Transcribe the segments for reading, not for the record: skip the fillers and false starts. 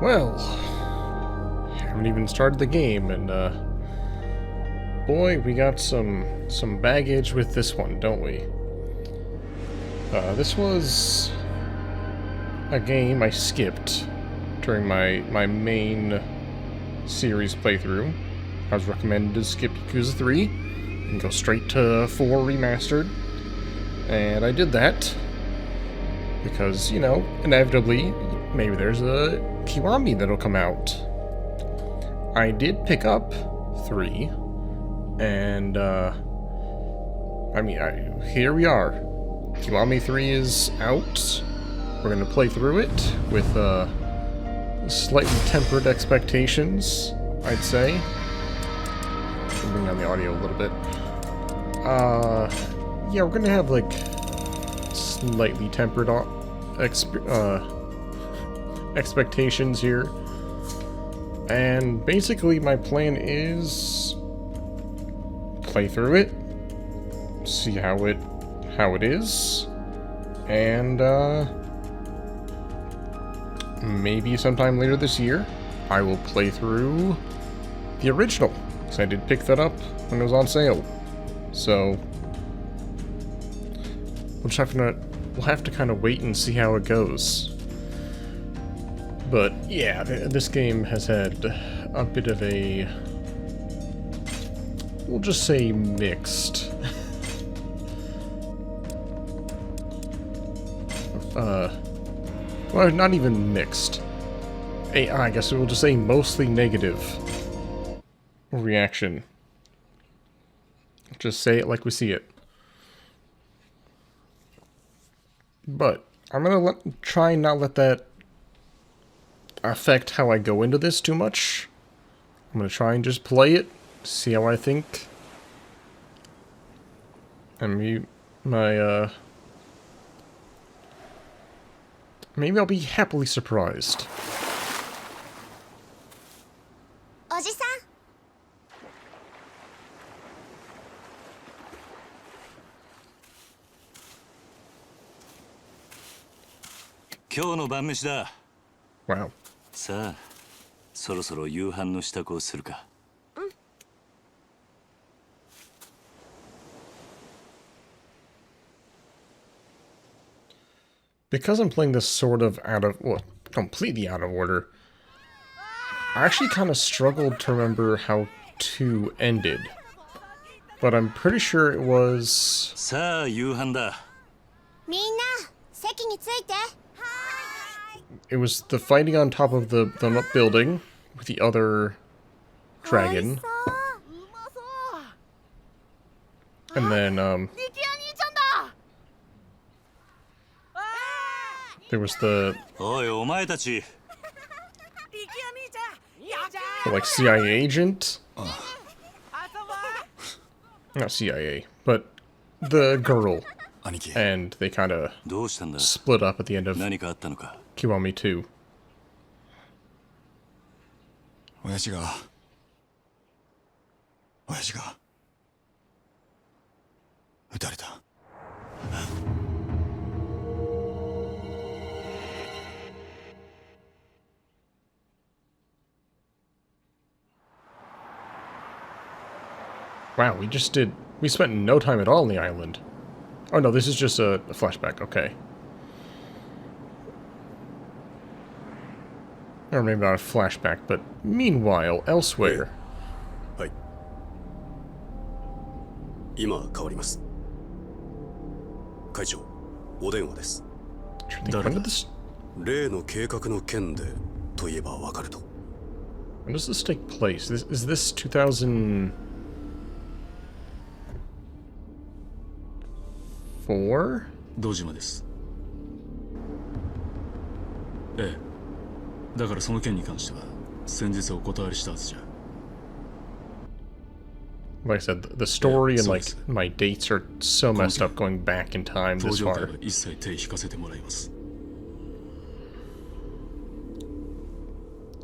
Well, haven't even started the game, and boy, we got some baggage with this one, don't we? This was a game I skipped during my main series playthrough. I was recommended to skip Yakuza 3 and go straight to 4 Remastered, and I did that because, you know, inevitably, maybe there's a Kiwami that'll come out. I did pick up 3, and, here we are. Kiwami 3 is out. We're gonna play through it with, slightly tempered expectations, I'd say. Bring down the audio a little bit. Yeah, we're gonna have, like, slightly tempered expectations here. And basically my plan is play through it, see how it is, and maybe sometime later this year I will play through the original, because I did pick that up when it was on sale. So we'll have to kind of wait and see how it goes. But yeah, this game has had a bit of a, we'll just say, mixed well, not even mixed, I guess we'll just say mostly negative reaction. Just say it like we see it. But I'm gonna try and not let that affect how I go into this too much. I'm gonna try and just play it, see how I think, and maybe I'll be happily surprised. Oji-san. 今日の晩飯だ。 Wow. さあ、そろそろ夕飯の支度をするか。Because I'm playing this sort of completely out of order, I actually kind of struggled to remember how 2 ended. But I'm pretty sure it was... さあ、夕飯だ。みんな、席について。 It was the fighting on top of the building with the other dragon. And then, there was the... おい、お前たち。 the, like, CIA agent? Not CIA, but the girl. And they kind of split up at the end of 何かあったのか。 Kiwami 2. 親父が撃たれた。Wow, we spent no time at all on the island. Oh no, this is just a flashback, okay. Or maybe not a flashback, but meanwhile, elsewhere. はい。今変わります。会長、お電話です。When did this... 例の計画の件でといえばわかると。When does this take place? Is this 2004? 堂島です。ええ。だからその件に関しては先日お断りしたはずじゃ。 Like I said, the story and like my dates are so messed up going back in time this far. 一切手引かせてもらいます。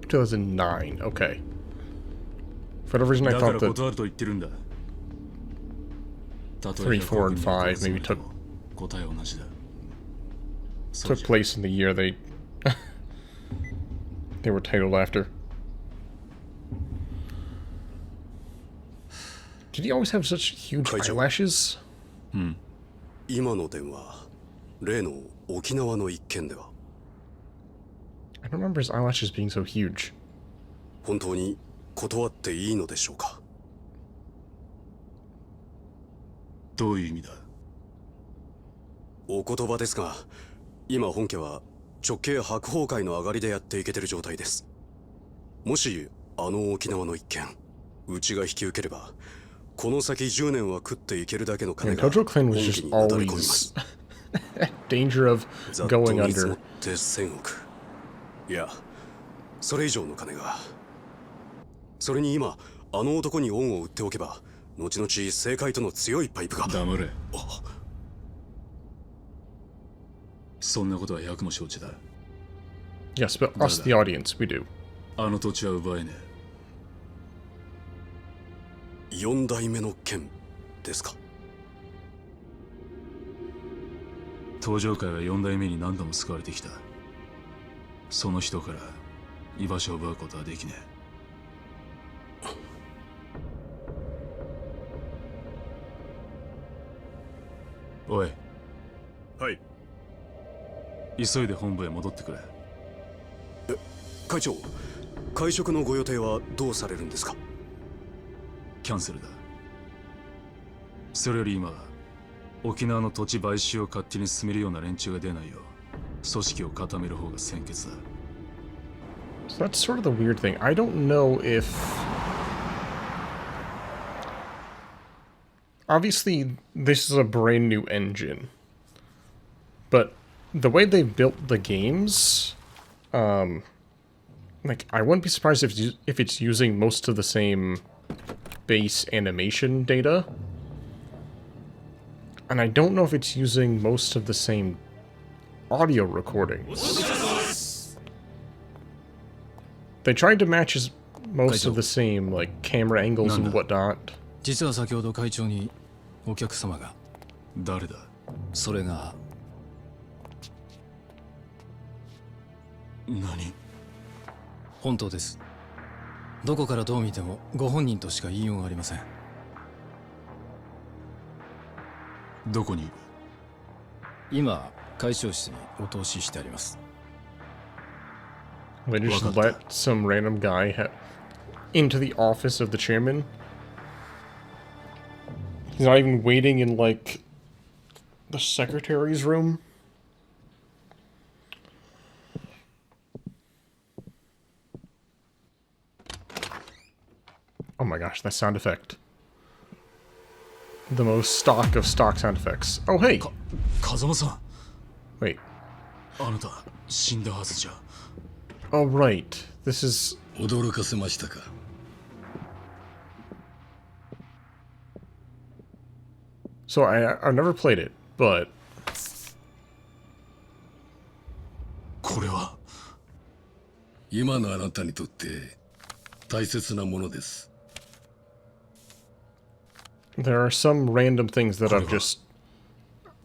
2009, okay. For whatever reason I thought that 3, 4, and 5 maybe took place in the year they they were titled after. Did he always have such huge eyelashes? 今の電話、例の沖縄の一件では I don't remember his eyelashes being so huge. 本当に断っていいのでしょうか。どういう意味だ？お言葉ですが、今本家は直系白鵬会の上がりでやっていけてる状態です。もしあの沖縄の一件、うちが引き受ければ、この先10年は食っていけるだけの金が Tojo Clan 本 was 家 just になだれ込みま always す。danger of ざっと going 見積も under. って1000億。いや、それ以上の金が。それに今、あの男に恩を売っておけば、後々政界との強いパイプが。黙れ。そんなことは役も承知だ。Yes, but us, the audience, we do. あの土地は奪えね4代目の剣ですか。東上会は4代目に何度も救われてきた。その人から居場所を奪うことはできねえ。おい。はい。急いで本部へ戻ってくれ。会長、会食のご予定はどうされるんですか。キャンセルだ。それより今は沖縄の土地買収を勝手に進めるような連中が出ないよう組織を固める方が先決だ。So that's sort of the weird thing. I don't know if... Obviously, this is a brand new engine. But the way they built the games... like, I wouldn't be surprised if it's using most of the same base animation data. And I don't know if it's using most of the same audio recordings. They tried to match most of the same, like, camera angles and whatnot. 実は先ほど会長にお客様が。誰だ？それが。何？本当です。どこからどう見てもご本人としか言いようがありません。どこにいる？今、会長室にお通ししてあります。They just let some random guy into the office of the chairman. He's not even waiting in, like, the secretary's room. Oh my gosh, that sound effect. The most stock of stock sound effects. Oh, hey! 風間さん。 Wait. あなた死んだはずじゃ。Oh, right. This is... 驚かせましたか。So I've never played it, but... これは今のあなたにとって大切なものです。There are some random things that I've just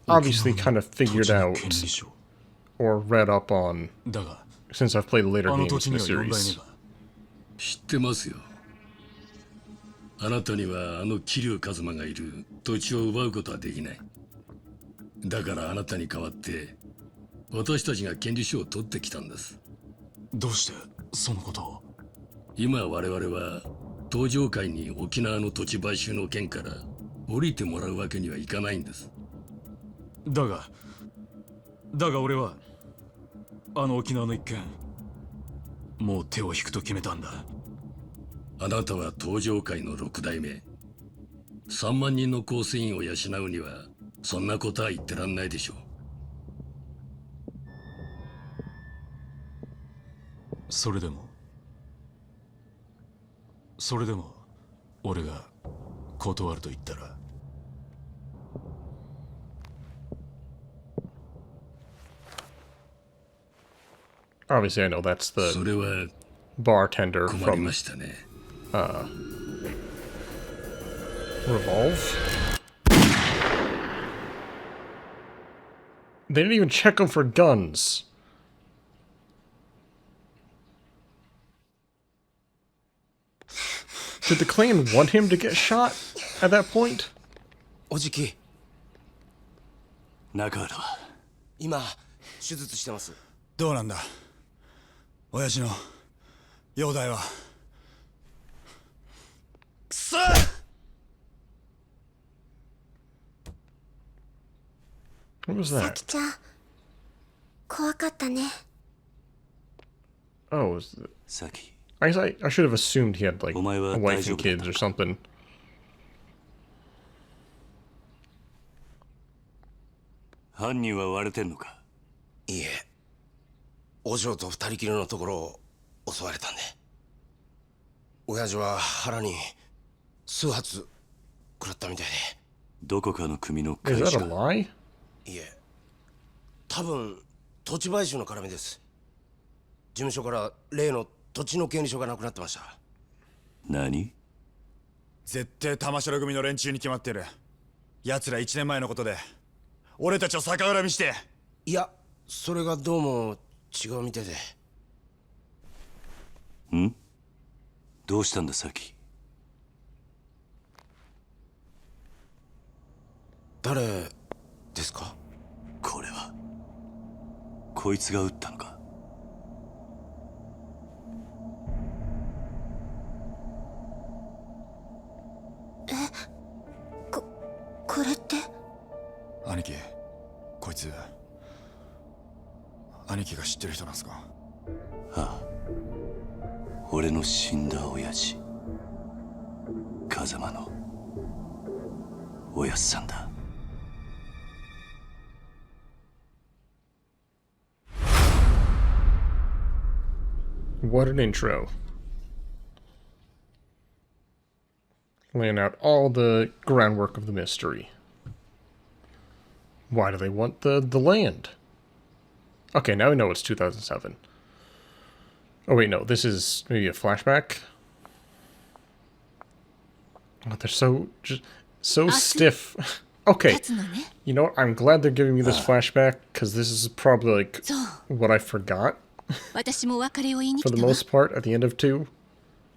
obviously kind of figured out or read up on since I've played later games in the series. 知ってますよ。あなたにはあの桐生一馬がいる土地を奪うことはできない。だからあなたに代わって私たちが権利書を取ってきたんです。どうしてそのことを？今我々は東上会に沖縄の土地買収の件から降りてもらうわけにはいかないんです。だが俺はあの沖縄の一件もう手を引くと決めたんだ。あなたは東上会の6代目。3万人の構成員を養うにはそんなことは言ってらんないでしょう。それでも俺が断ると言ったら。Obviously, I know that's そ the れは bartender 困り from ましたね。Revolve. They didn't even check them for guns. Did the clan want him to get shot at that point? おじき、中原は今手術してます。どうなんだ親父の容体は。くそ。 What was さ that? きちゃん怖かったね。 Oh, it was the... さき I should have assumed he had like a お前は wife 大丈 and 夫だった kids or something. 犯人は割れてんのか。いいえ、お嬢と二人きりのところを襲われたんで、親父は腹に数発食らったみたいで。どこかの組の Is 会 that 社 a lie? いえ、多分土地買収の絡みです。事務所から例の土地の権利書がなくなってました。何。絶対玉城組の連中に決まってる。奴ら1年前のことで俺たちを逆恨みして。いや、それがどうも違うみたいで。ん。どうしたんださき。誰ですか。これはこいつが撃ったのか。これって。兄貴、こいつ兄貴が知ってる人なんすか。ああ、俺の死んだ親父風間のおやっさんだ。What an intro. Laying out all the groundwork of the mystery. Why do they want the land? Okay, now we know it's 2007. Oh wait, no, this is maybe a flashback? Oh, they're so stiff. Okay, you know what? I'm glad they're giving me this flashback, because this is probably like what I forgot. For the most part, at the end of 2,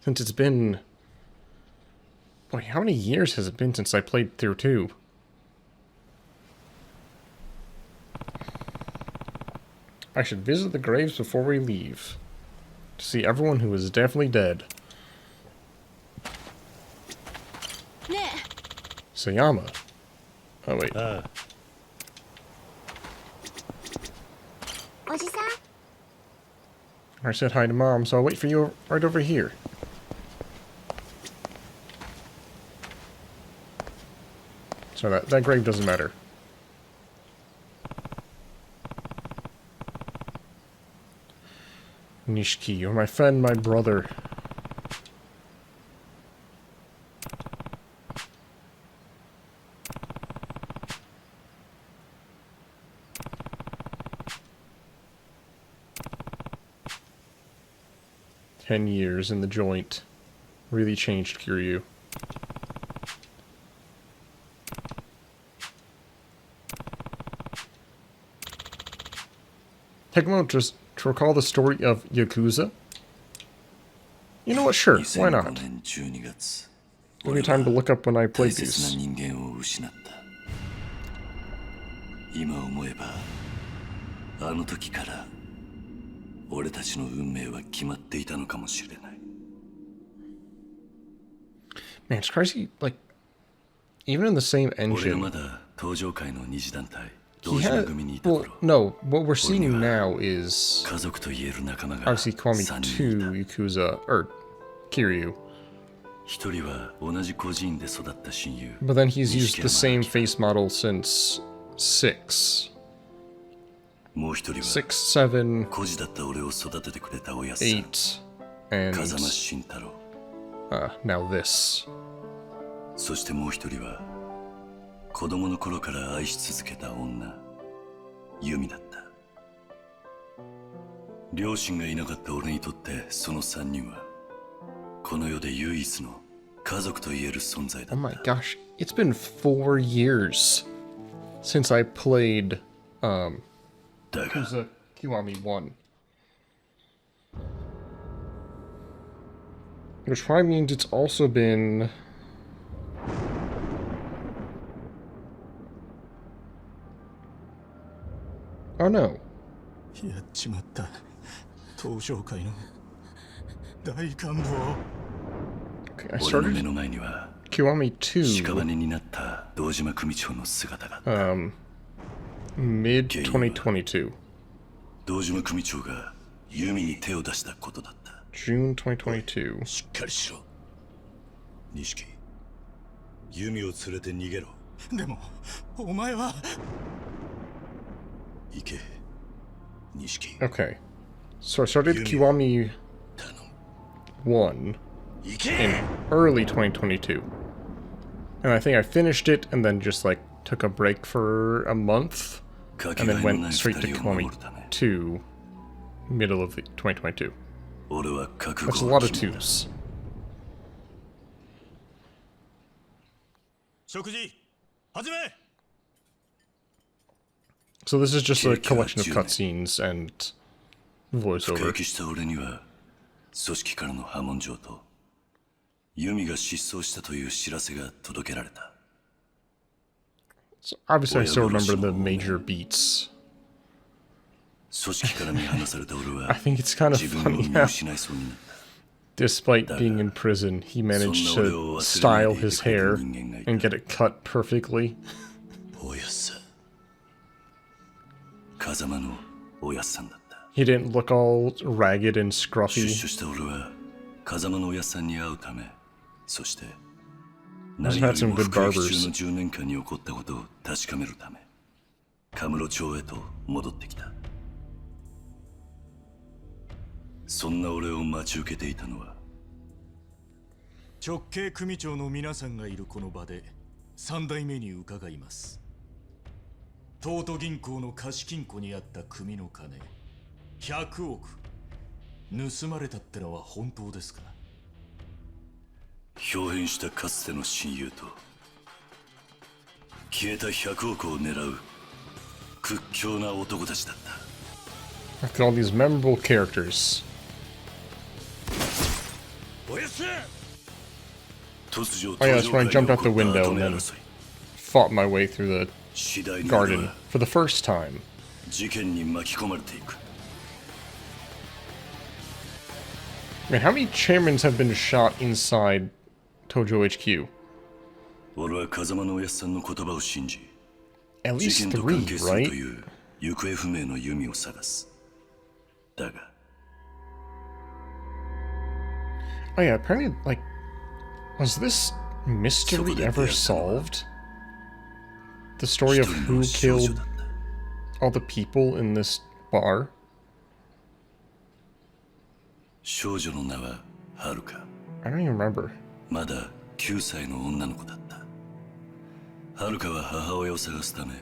since it's been... Wait, how many years has it been since I played through 2? I should visit the graves before we leave, to see everyone who is definitely dead. Sayama. Oh, wait. おじさん I said hi to Mom, so I'll wait for you right over here. So that grave doesn't matter. Nishiki, you're my friend, my brother. "10 years in the joint really changed Kiryu." Take a moment just to recall the story of Yakuza. You know what? Sure, why not? 2005年12月 Give me time to look up when I 大 played 切 these. な人間を失った。今思えばあの時から俺たちの運命は決まっていたのかもしれない。 Man, it's crazy. Like, even in the same 俺が engine, まだ登場界の二次団体 he 同島 had. 組にいた Well, 頃、 no, what we're seeing now is 家族と言える仲間が obviously Kiwami 3人いた。 2 Yakuza, or Kiryu. 一人は同じ孤児院で育った親友。 But then he's used 錦 the 山 same face model since 6. もう一人は 6, 7, 孤児だった俺を育ててくれたおやっさん、 8, and 風間慎太郎。 now this. そしてもう一人は子供の頃から愛し続けた女、ユミだった。両親がいなかった俺にとってその3人はこの世で唯一の家族と言える存在だ Oh っ my た。 gosh, it's been 4 years since I played だが Kiwami 1. Which probably means it's also been... Oh no. やっちまった。東上界の大官房。Okay, I 俺の目 started の前には Kiwami 屍 2 になった堂島組長の姿があった。 mid-2022. 堂島組長が弓に手を出したことだった。 June 2022. しっかりしろ。錦、弓を連れて逃げろ。でもお前は。行け、錦。 Okay. So I started Kiwami 1 行け。 in early 2022. And I think I finished it and then just like took a break for a month and then went straight to Kiwami 2 middle of 2022. 俺は覚 That's 悟 a を lot of 決めた。 twos. 食事始め。 So this is just a Kiwami collection of 10 cutscenes and 服 voiceover. 役した俺には組織からの波紋状と弓が失踪したという知らせが届けられた。 So obviously I still remember the major beats. 組織から見放された俺 I は think it's kind of 自分を funny 見 how, 失いそうになった。 despite being in prison, he managed to style his hair and get it cut perfectly. おやっさ。風間のおやっさんだった。 He didn't look all ragged and 出 scruffy. 所した俺は風間のおやっさんに会うため、そして Must 何 have よ had り some も good 服役中 barbers. の10年間に起こったことを確かめるため、カムロ町へと戻ってきた。そんな俺を待ち受けていたのは、直系組長の皆さんがいるこの場で3代目に伺います。東都銀行の貸金庫にあった組の金100億盗まれたってのは本当ですか？表変したかつての親友と消えた100億を狙う屈強な男たちだった。 Look at all these memorable characters. 突如 Oh yeah, that's when I jumped out the window and then fought my way through the 次第に garden for the first time. 事件に巻き込まれていく。 I mean, how many chairmans have been shot inside Tojo HQ? 俺は風間のおやっさんの言葉を信じ、 At 事 least 件と関 3, 係すると right? いう行方不明の弓を探す。だが Oh yeah, apparently, like, was this mystery ever solved? The story of 一人 who の少女 killed だった。 all the people in this bar? 少女の名ははるか。 I don't even remember. まだ9歳の女の子だった。はるかは母親を探すため、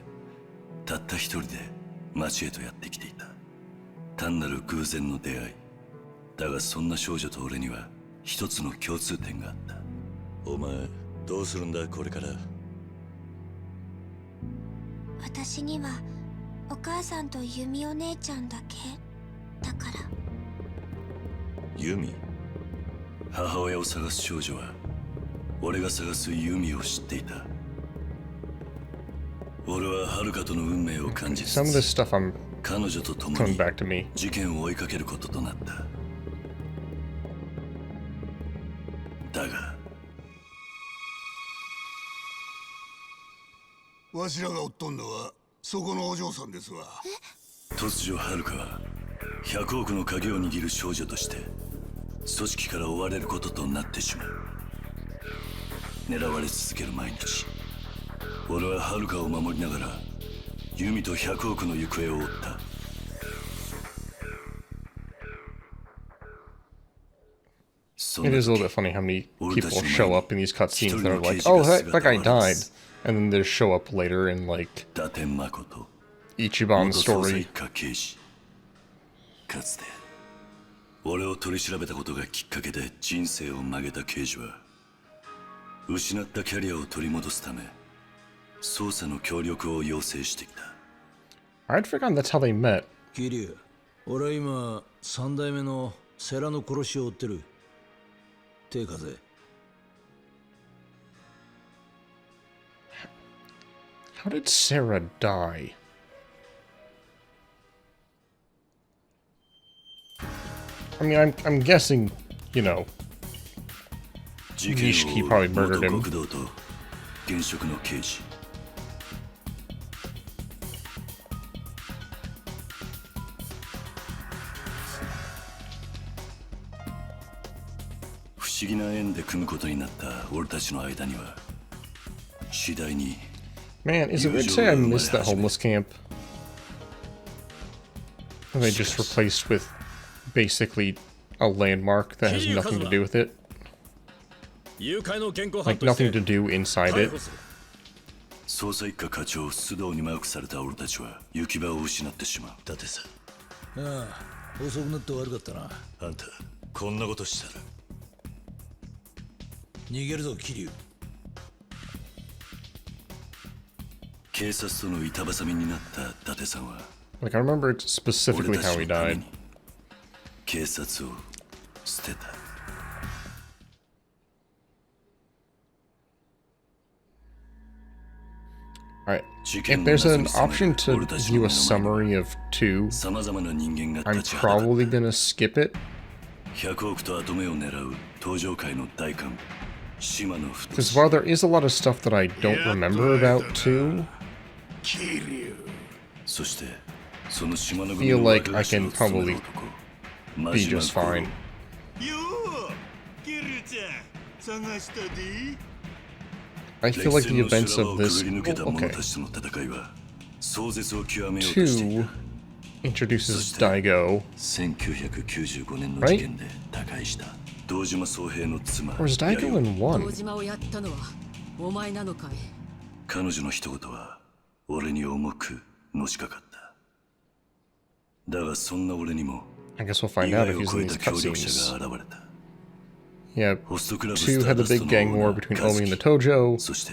たった一人で町へとやってきていた。単なる偶然の出会い。だがそんな少女と俺には一つの共通点があった。お前、どうするんだこれから。私にはお母さんと弓お姉ちゃんだけだから。ユミ。母親を探す少女は俺が探すユミを知っていた。俺ははるかとの運命を感じつ Some of this つ stuff I'm 彼女と共 coming に back to me. 事件を追いかけることとなった。だがわしらがおっとんのはそこのお嬢さんですわ。突如はるかは100億の鍵を握る少女として組織から追われることとなってしまう。狙われ続ける毎日、俺ははるかを守りながらユミと100億の行方を追った。 It is a little bit funny how many people show up in these cutscenes that are like, oh, that guy died. And then they show up later in, like, 伊達誠 Ichiban's 元捜査 story. 一課刑事。かつて俺を取り調べたことがきっかけで人生を曲げた刑事は失ったキャリアを取り戻すため捜査の協力を要請してきた。 I'd forgotten that's how they met. 桐生、俺は今3代目の世良の殺しを追ってる。手風。How did Sarah die? I mean, I'm guessing, you know, Nishiki probably murdered him. 現職の刑事不思議な縁で組むことになった俺たちの間には次第に Man, is it weird to say I missed that homeless camp? And they just replaced with basically a landmark that has nothing to do with it. Like nothing to do inside it. 捜査一課課長須藤にマークされた俺たちは行き場を失ってしまう。だってさ。ああ、遅くなって悪かったな。あんたこんなことしたら逃げるぞ桐生。警察との板挟みになった伊達さんは Like, I remember specifically how he died. 警察を捨てた。Alright, if there's an option to view a summary of 2, I'm probably gonna skip it. 100億と跡目を狙う東上界の大幹部島野太 Because while there is a lot of stuff that I don't remember about 2, そしてその島野 I 組 feel の like 若 I 頭 can を務め probably る男 be just fine. ようキリュウちゃん探したで I feel like the events of this... 歴戦の修羅場をくぐり抜けた者 Okay. たちとの戦いは壮絶を極めようとしてい2た。 introduces Daigo. 1995年の事件で他界した堂島宗平の妻 Or is Daigo in 1? 堂島をやったのはお前なのかい。彼女の一言は俺に重くのしかかった。だがそんな俺にも I guess we'll 意 find out 外 if を he's 超 in え these た協力者 cutscenes. が現れた。 Yeah, ホストクラブ 2 had the big gang war between Omi and the Tojo. そして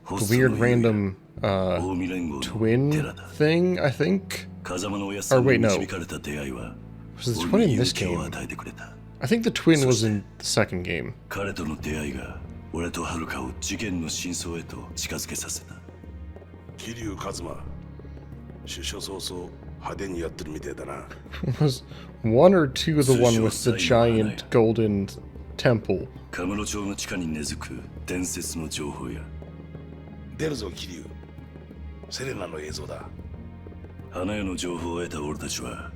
The weird random 近江連合の twin 寺だ。 thing, I think. 風間のおやっさん Or に wait, no. 導かれた出会いは Was the 俺 twin に in 勇 this 気を game? 与えてくれた。 I think the twin was in the second game. 彼との出会いが俺と遥を事件の真相へと近づけさせた。桐生一馬出所早々派手にやってるみてえだな。 Was 1 or 2 the one with the giant golden temple? カムロ町の地下に根付く伝説の情報や出るぞ桐生。セレナの映像だ。花屋の情報を得た俺たちは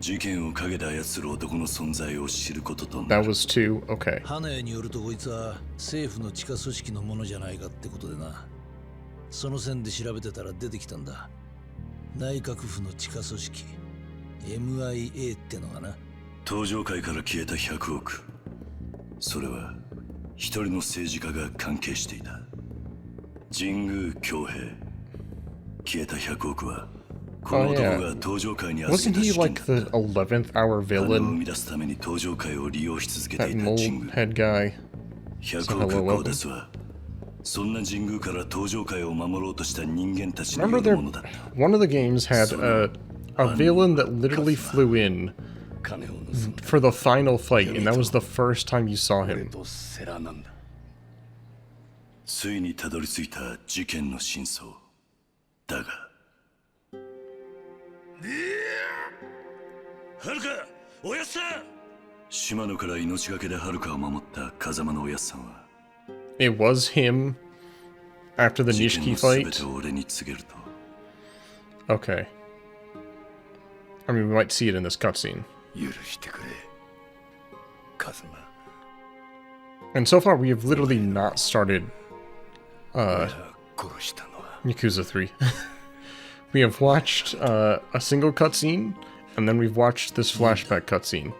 事件を陰で操る男の存在を知ることとな That る。 was 2? Okay. 花屋によるとこいつは政府の地下組織のものじゃないかってことでな。その線で調べてたら出てきたんだ。内閣府の地下組織 MIA ってのがな。東上界から消えた100億。それは一人の政治家が関係していた。神宮恭平。消えた100億はこの Oh 男 yeah. が東上界に預け Wasn't た he 資金 like だっ the た。 11th hour 金を生 villain? み出すために東上界を利用し続けて That いた mole 神宮。 head guy. 100 So 億 hello, 強 welcome. 奪はそんな神宮から東上界を守ろうとした人間たちによ Remember る there, ものだった。 one of the games had a villain that literally flew in 金を盗んだ for the final fight, and that was the first time you saw 俺 him. とセラなんだ。ついにたどり着いた事件の真相。だがはるかおやっさん。島野から命がけではるかを守った風間のおやっさんは It was him after the 事件 Nishiki の全 fight? てを俺に告げると Okay. I mean, we might see it in this cutscene. 許してくれ風間。 And so far, we have literally not started 俺ら殺したのは Yakuza 3. We have watched a single cutscene, and then we've watched this flashback cutscene.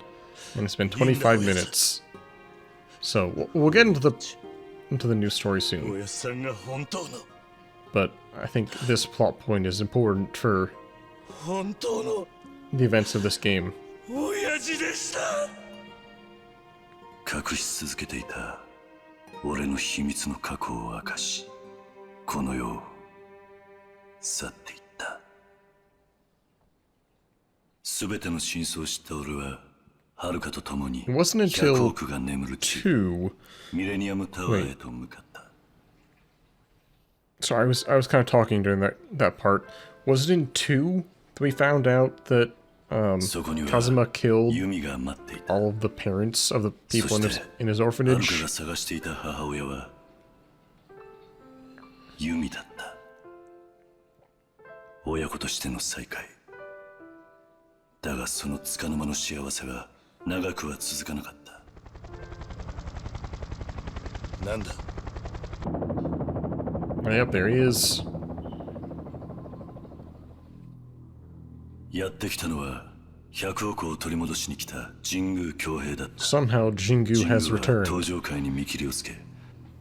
And it's been 25 minutes. So we'll get into the new story お soon. やっさんが本当の But I think this plot point is important for 本当の the events of this game. 親父でした。隠し続けていた俺の秘密の過去を明かしこの世を去っていった。全ての真相を知った俺ははるかと共に It wasn't 100 until 億が眠る地 2. ミレニアムタワーへと向かった。 So I was kind of talking during that part. Was it in 2 that we found out that Kazuma killed ユミが待っていた。 all of the parents of the people そして in his はるか orphanage? が探していた母親はユミだった。親子としての再会。だがその束の間の幸せは長くは続かなかった。なんだ。 Yep, there he is. やってきたのは100億を取り戻しに来た神宮強兵だった。 Somehow Jingu 神 has 宮は returned. 登場界に見切りをつけ、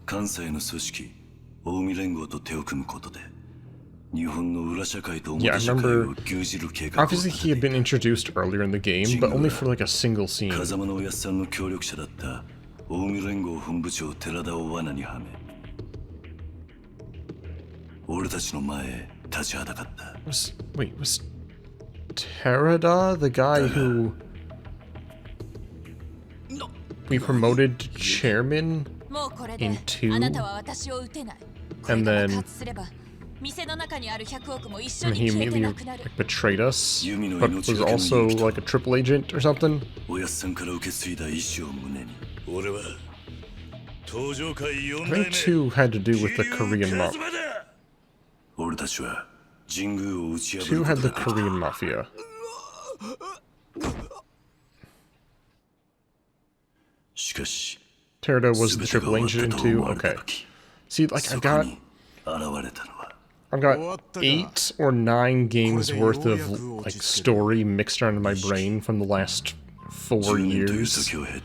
関西の組織近江連合と手を組むことで日本の裏社会と表社会を牛耳る計画を Obviously, he had been introduced earlier in the game, but only for like a single scene. 風間のおやっさんの協力者だった近江連合本部長寺田を罠にはめ、俺たちの前へ立ちはだかった。 Was Terada the guy who we promoted to chairman in 2? And then he immediately like, betrayed us, but was also like a triple agent or something? おやっさんから受け継いだ意志を胸に、俺は I think 2 had to do with the Korean mafia. 俺たちは神宮を打ち破 2 had ること the ができた。 Korean mafia. しかし Terada was the triple agent in 2? Okay. See, like, I've got 現れたのは 8 or 9 games worth of like story mixed around in my brain from the last 4 10年という years. 時を経て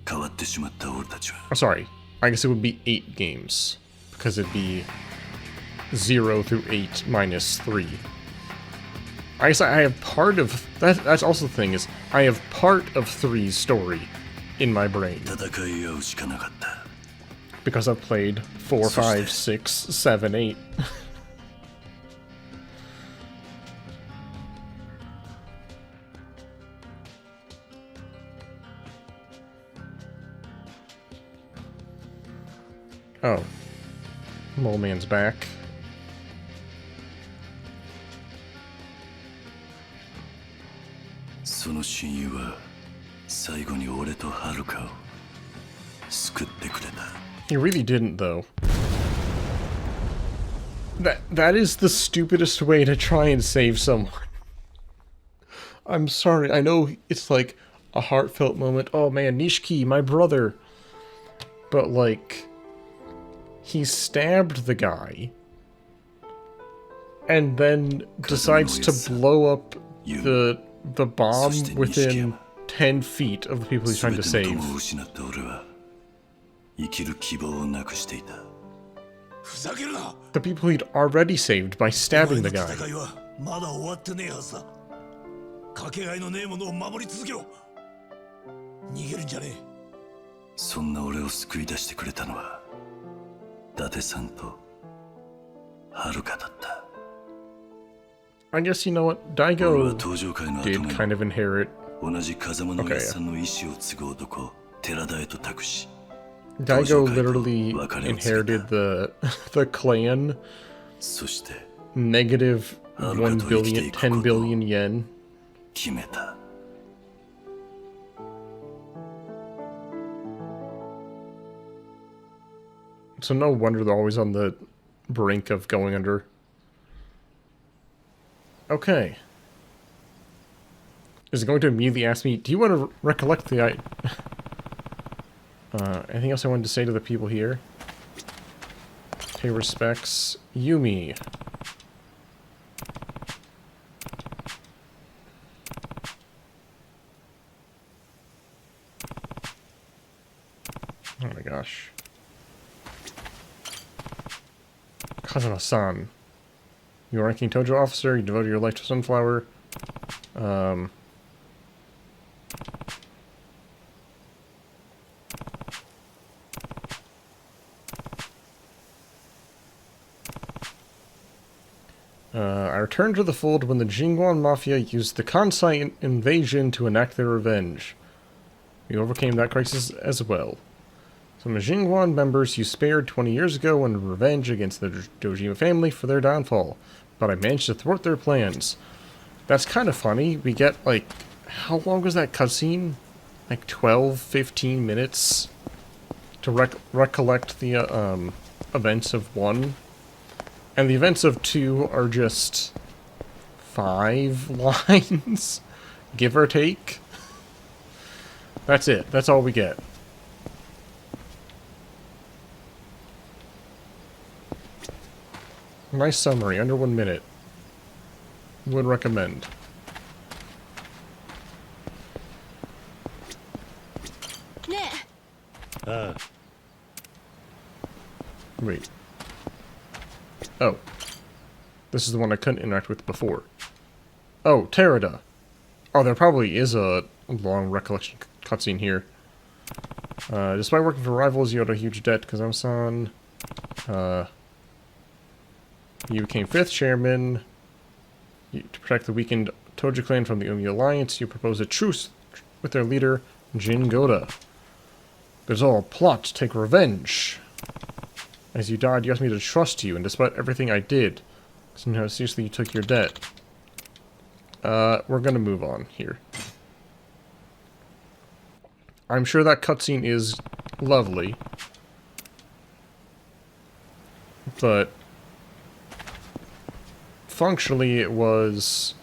変わってしまった俺たちは Oh, sorry. I guess it would be 8 games. Because it'd be 0 through 8 minus 3. I guess I have part of... That's also the thing, is I have part of 3's story in my brain. 戦い合うしかなかった。 Because I've played 4, 5, 6, 7, 8. Oh. Mole Man's back. He really didn't, though. That is the stupidest way to try and save someone. I'm sorry, I know it's like a heartfelt moment. Oh man, Nishiki, my brother. But like, he stabbed the guy and then decides to blow up the bomb within 10 feet of the people he's trying to save. The people he'd already saved by stabbing the guy. かけがえのねえものを守り続けろ。逃げるんじゃねえ。そんな俺を救い出してくれたのは伊達さんと遥だった。 I guess you know what, Daigo did kind of inherit. 同じ風間のおやっさんの意志を継ぐ男寺田へと託し。 Daigo literally inherited the clan. そして negative 1 billion, 10 billion yen. 決めた。 So no wonder they're always on the brink of going under. Okay. Is it going to immediately ask me, do you want to recollect the anything else I wanted to say to the people here? Pay respects. Yumi. Oh my gosh. Kazuma-san. You are a ranking Tojo officer, you devoted your life to Sunflower. I returned to the fold when the Jingguan Mafia used the Kansai invasion to enact their revenge. We overcame that crisis as well. Some Jingguan members you spared 20 years ago in revenge against the Dojima family for their downfall, but I managed to thwart their plans. That's kind of funny. We get, like, how long was that cutscene? Like 12, 15 minutes to recollect the events of 1. And the events of 2 are just 5 lines, give or take. That's it. That's all we get. Nice summary, under 1 minute. Would recommend. Wait. Oh. This is the one I couldn't interact with before. Oh, Terada. Oh, there probably is a long recollection cutscene here. Despite working for rivals, you owed a huge debt to Kazama-san. You became 5th chairman. To protect the weakened Tojo clan from the Umi alliance, you proposed a truce with their leader, Jin Goda. There's all a plot to take revenge. As you died, you asked me to trust you, and despite everything I did, somehow seriously you took your debt. We're gonna move on here. I'm sure that cutscene is lovely, but functionally it was,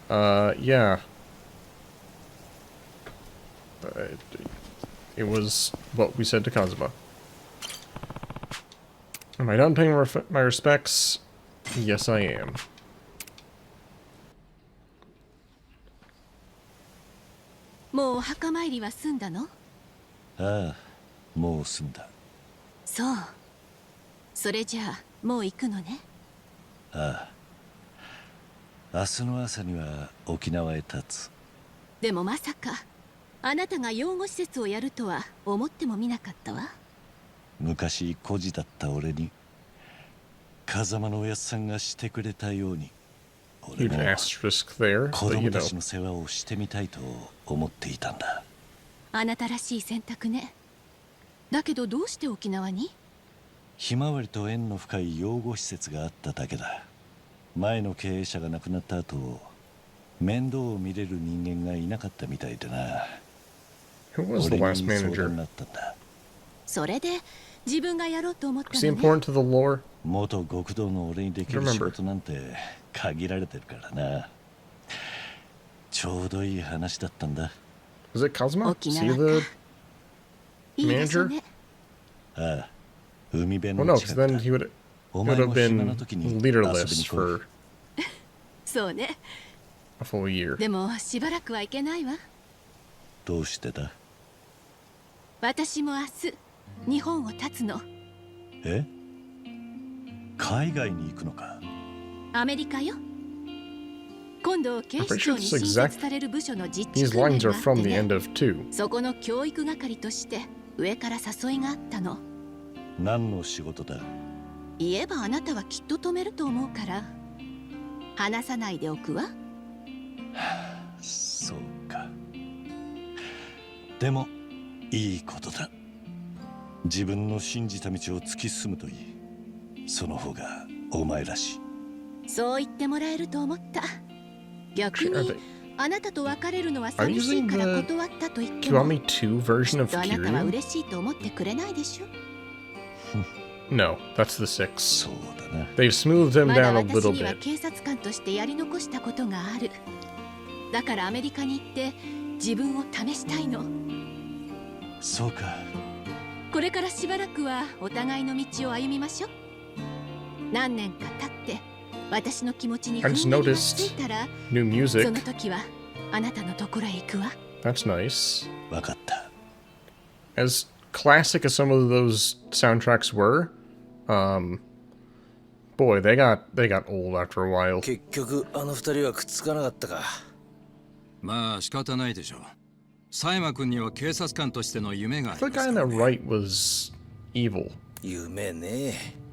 yeah. It was what we said to Kazuma. Am I done paying my respects? Yes, I am. Mo hakamairi wa sunda no? Mo sunda. So. Sore ja, mo iku no ne? 明日の朝には沖縄へ立つ。でもまさかあなたが養護施設をやるとは思ってもみなかったわ。昔孤児だった俺に風間のおやつさんがしてくれたように、俺も子供たちの世話をしてみたいと思っていたんだ。あなたらしい選択ね。だけどどうして沖縄に？ひまわりと縁の深い養護施設があっただけだ。前の経営者が亡くなった後、面倒を見れる人間がいなかったみたいでな。Who was the last manager? それで自分がやろうと思ったの Was he ね。 important to the lore? 元極道の俺にできる仕事なんて限られてるからな。ちょうどいい話だったんだ。Was it Kazuma? Was he the manager? ああ、海辺 Well, の no, 近 because くだ。 then he would have been leaderless for そうね。 a full year. でもしばらくはいけないわ。どうしてだ？私も明日日本を立つの。え？海外に行くのか？アメリカよ。今度警視 I'm pretty 庁 sure に this 新 exact 設される部署の実地 these 訓練 lines が are あっ from て the ね。 end of 2. そこの教育係として上から誘いがあったの。何の仕事だ？言えばあなたはきっと止めると思うから話さないでおくわ。そうか。でもいいことだ。自分の信じた道を突き進むといい。その方がお前らしい。そう言ってもらえると思った。逆にあなたと別れるのは寂しいから断ったと言っても、 Kiwami 2 version き of っとあなたは Kiryu? 嬉しいと思ってくれないでしょ。No, that's the 6. そうだな。 They've smoothed him まだ down a 私 little には bit. 警察官としてやり残したことがある。だからアメリカに行って自分を試したいの。そうか。これからしばらくはお互いの道を歩みましょう。何年か経って私の気持ちに I 踏 just ん切りがつ noticed いたら、 new そ music. の時はあなたのところへ行くわ。 That's nice. わかった。 As classic as some of those soundtracks were, boy, they got old after a while. 結局あの二人はくっつかなかったか。まあ仕方ないでしょう。佐山君には警察官としての夢があ I り thought ま the す guy か on ら the right was evil. 夢ね。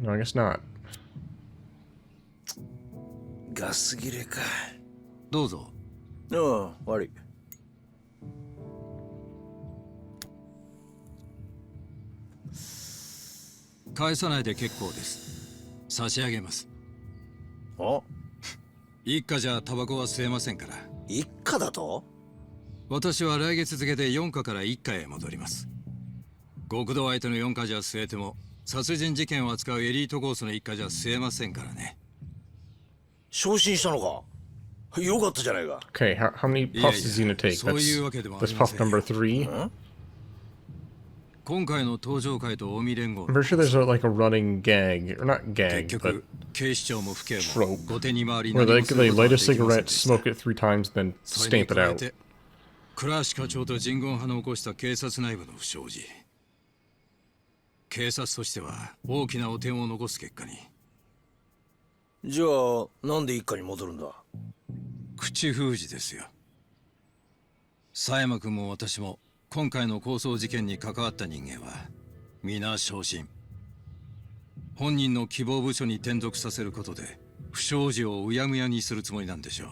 No, I guess not. ガス切れか。どうぞ。ああ、悪い。返さないで結構です。差し上げます。あ、一家じゃタバコは吸えませんから。一家だと？私は来月付で4課から1課へ戻ります。極道相手の4課じゃ吸えても、殺人事件を扱うエリートコースの1課じゃ吸えませんからね。昇進したのか？よかったじゃないか。Okay, how many puffs is he gonna take? That's puff number 3. 今回の登場会と近江連合。I'm pretty sure there's like a running gag, or not gag, but trope, where they light a cigarette, smoke it 3 times, then stamp it out. 倉橋課長と人言派の起こした警察内部の不祥事。警察としては大きな汚点を残す結果に。じゃあ、なんで一家に戻るんだ？口封じですよ。狭山君も私も今回の抗争事件に関わった人間は皆昇進。本人の希望部署に転属させることで不祥事をうやむやにするつもりなんでしょう。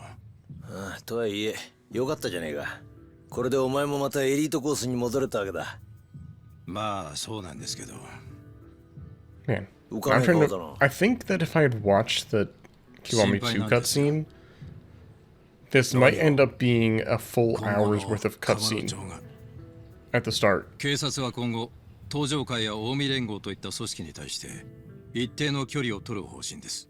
ああ、とはいえよかったじゃねえか。これでお前もまたエリートコースに戻れたわけだ。まあそうなんですけど。Man, I think that if I had watched the Kiwami 2 cutscene, this might end up being a full hour's worth of cutscene at the start. 警察は今後、登場会や近江連合といった組織に対して一定の距離を取る方針です。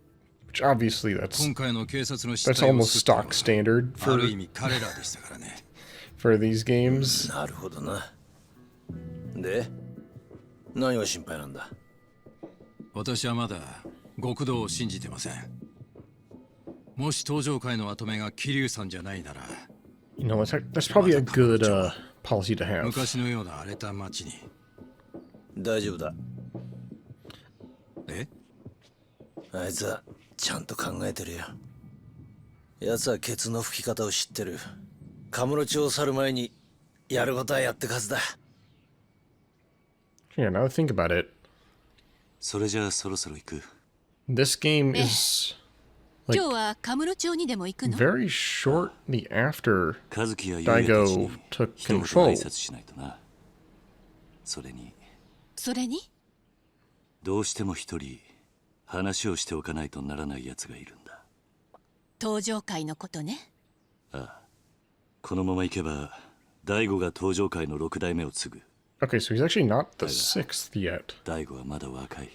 Which obviously that's 今回の警察の almost stock standard ある意味彼らでしたからね。for these games. なるほどな。で、何が心配なんだ？私はまだ極道を信じてません。もし登場会の跡目が桐生さんじゃないなら、You know, that's probably a good policy to have. 昔のような荒れた街に。大丈夫だ。え？あいつはちゃんと考えてるよ。奴はケツの吹き方を知ってる。カムロ町を去る前にやることはやってかずだ。Yeah, now think about it. それじゃあそろそろ行く。This game is like 今日はカムロ町にでも行くの？ very shortly after 和樹や Daigo took 一言挨 control. 拶しないとな。それにどうしても一人話をしておかないとならない奴がいるんだ。登場会のことね。ああ、このまま行けば大悟が登場会の6代目を継ぐ。Okay, so he's actually not the 6th yet. 大悟はまだ若い。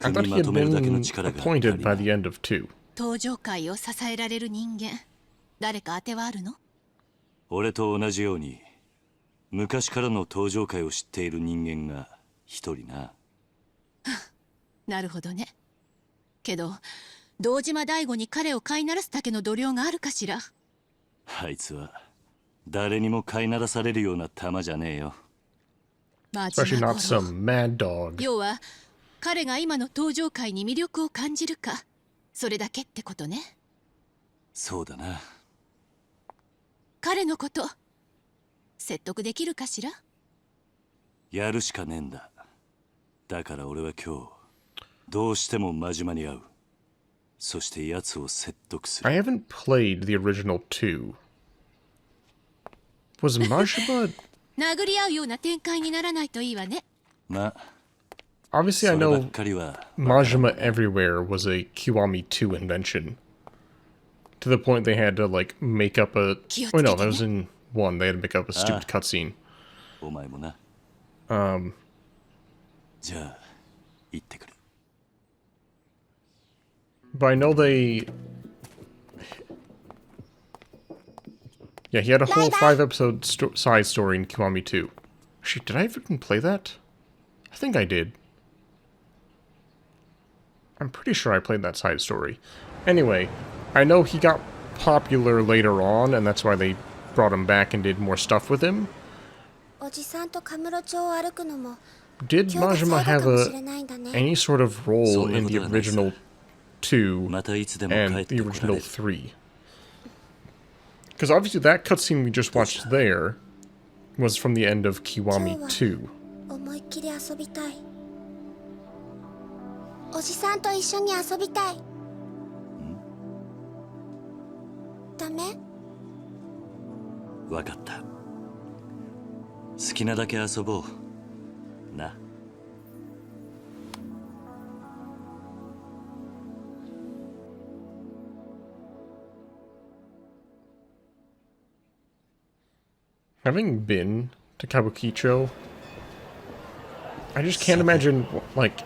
I thought he had been appointed by the end of 2. 登場会を支えられる人間、誰か当てはあるの？俺と同じように昔からの登場会を知っている人間が一人な。なるほどね。けど堂島大吾に彼を飼いならすだけの度量があるかしら。あいつは誰にも飼いならされるような玉じゃねえよ。Especially not some mad dog. 要は彼が今の登場会に魅力を感じるか、それだけってことね。そうだな。彼のこと説得できるかしら。やるしかねえんだ。だから俺は今日どうしても真島に会う。そして奴を説得する。 I haven't played the original 2. Was Majima... 殴り合うような展開にならないといいわね。Obviously, I know Majima Everywhere was a Kiwami 2 invention. To the point they had to, like, make up a... Oh, no, that was in 1. They had to make up a stupid cutscene. お前もな。じゃあ、行ってくる。But I know they... Yeah, he had a whole 5-episode side story in Kiwami 2. Shit, did I even play that? I think I did. I'm pretty sure I played that side story. Anyway, I know he got popular later on, and that's why they brought him back and did more stuff with him. Did Majima have any sort of role in the original 2 and the original 3? Because obviously that cutscene we just watched there was from the end of Kiwami 2. おじさんと一緒に遊びたい。ダメ？わかった。好きなだけ遊ぼう。な。Having been to Kabukicho, I just can't imagine, like,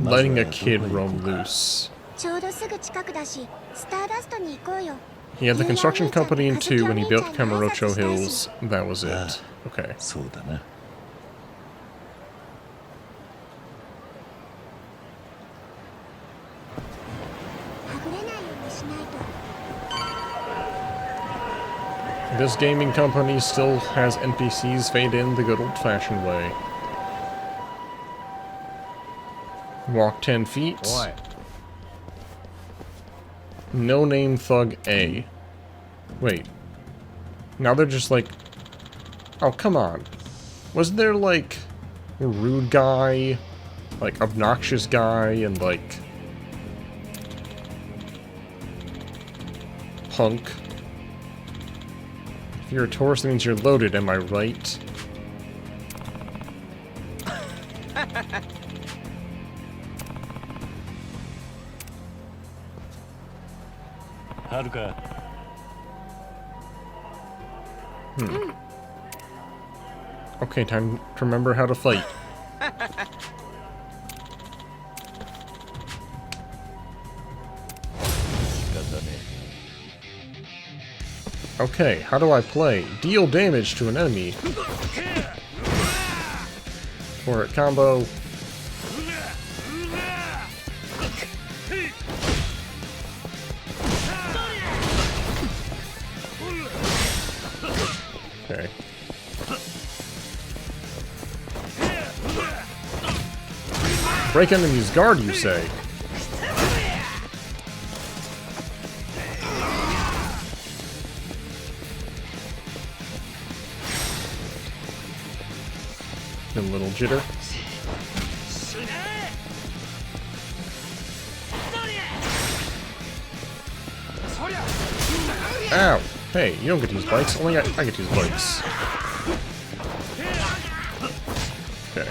letting a kid roam loose. ちょうどすぐ近くだし、スターダストに行こうよ。 He had the construction company in 2 when he built Kamurocho Hills. That was it. Okay. そうだな。はぐれないようにしないと。 This gaming company still has NPCs fade in the good old-fashioned way. Walk 10 feet. No name thug A. Wait. Now they're just like... Oh, come on. Wasn't there, like, a rude guy, like, obnoxious guy, and, like... punk? If you're a tourist, that means you're loaded, am I right? Haruka. Okay, time to remember how to fight. Okay, how do I play? Deal damage to an enemy. Or a combo. Okay. Break enemy's guard, you say? A little jitter. Ow! Hey, you don't get to use bikes. Only I get to use bikes. Okay.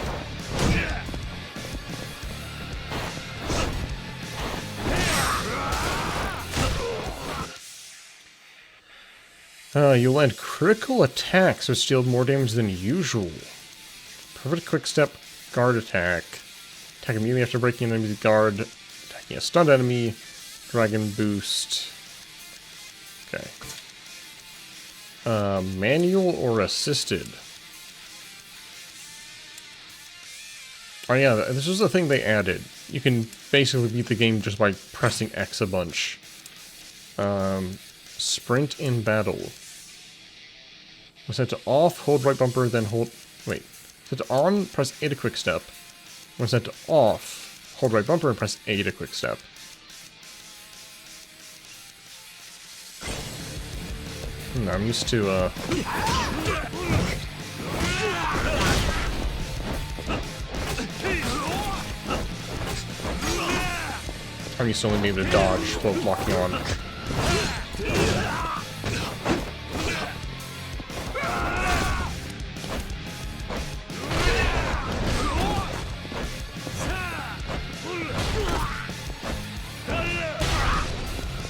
You land critical attacks which deal more damage than usual. Perfect quick step, guard attack. Attack immediately after breaking an enemy's guard. Attacking a stunned enemy. Dragon boost. Okay. Manual or assisted? Oh yeah, this was the thing they added. You can basically beat the game just by pressing X a bunch. Sprint in battle. When set to off, hold right bumper, then hold... Wait. Set to on, press A to quick step. When set to off, hold right bumper and press A to quick step. I'm used to, I'm used to only being able to dodge while locking on.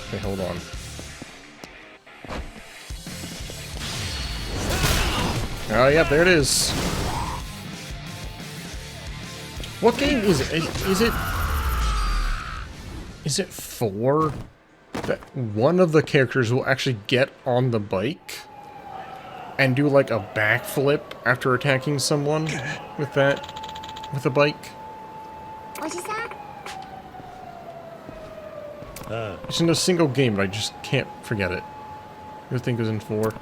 Okay, hold on. Oh, yeah, there it is. What game is it? Is it 4 that one of the characters will actually get on the bike and do like a backflip after attacking someone with a bike? It's in a single game, but I just can't forget it. I think it was in 4.